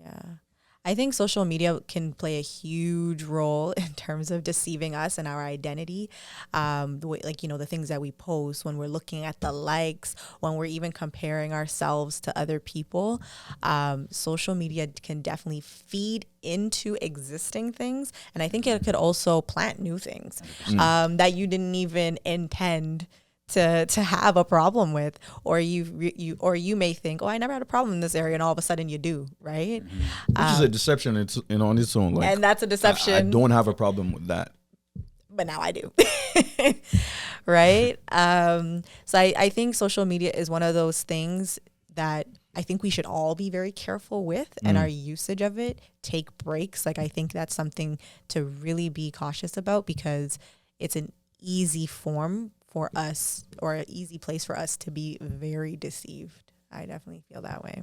Yeah. I think social media can play a huge role in terms of deceiving us and our identity. The way, like, the things that we post, when we're looking at the likes, when we're even comparing ourselves to other people, social media can definitely feed into existing things. And I think it could also plant new things that you didn't even intend to have a problem with, or you may think, oh, I never had a problem in this area, and all of a sudden you do, right? Which is a deception. It's on its own. Like, and that's a deception. I don't have a problem with that, but now I do. Right? So I think social media is one of those things that I think we should all be very careful with, and our usage of it. Take breaks. Like, I think that's something to really be cautious about, because it's an easy form for us, or an easy place for us to be very deceived. I definitely feel that way.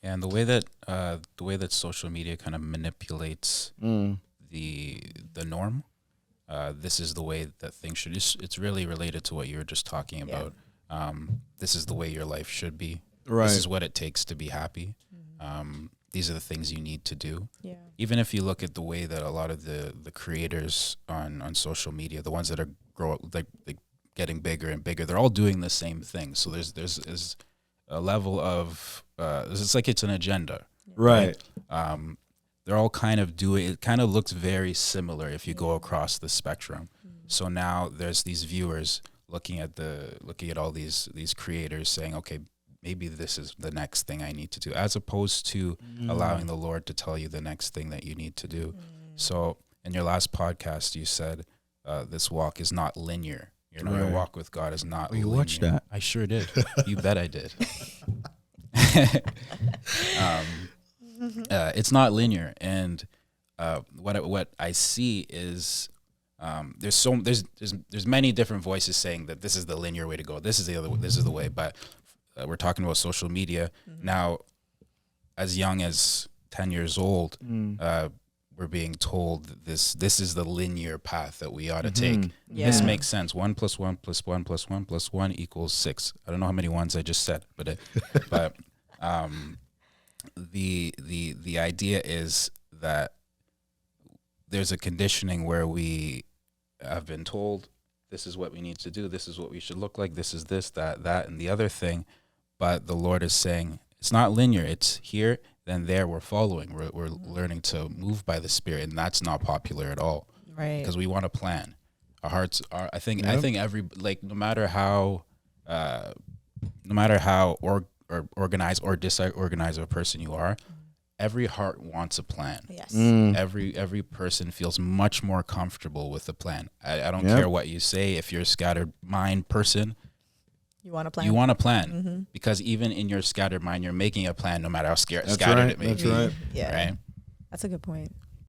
And the way that social media kind of manipulates the norm, this is the way that things should. It's really related to what you were just talking about. This is the way your life should be. Right. This is what it takes to be happy. These are the things you need to do. Yeah. Even if you look at the way that a lot of the creators on social media, the ones that are getting bigger and bigger, they're all doing the same thing. So there's a level of it's like it's an agenda, right? They're all kind of doing. It kind of looks very similar if you go across the spectrum. So now there's these viewers looking at all these creators saying, okay, maybe this is the next thing I need to do, as opposed to allowing the Lord to tell you the next thing that you need to do. So in your last podcast, you said this walk is not linear. Your walk with God is not linear. You watched that? I sure did. You bet I did. It's not linear. And what I see is there's many different voices saying that this is the linear way to go. This is the way. But we're talking about social media now. As young as 10 years old, we're being told this is the linear path that we ought to take. Yeah. This makes sense. 1 + 1 + 1 + 1 + 1 = 6. I don't know how many ones I just said, but the idea is that there's a conditioning where we have been told this is what we need to do, this is what we should look like, this is this, that, and the other thing. But the Lord is saying it's not linear. It's here, then there. We're following. We're learning to move by the Spirit, and that's not popular at all. Right. Because we want to plan. Our hearts are. I think every no matter how organized or disorganized of a person you are, every heart wants a plan. Yes. Every person feels much more comfortable with a plan. I don't care what you say. If you're a scattered mind person, you want to plan. You want to plan because even in your scattered mind, you're making a plan, no matter how scattered it may be. That's right. Yeah. Right. That's a good point.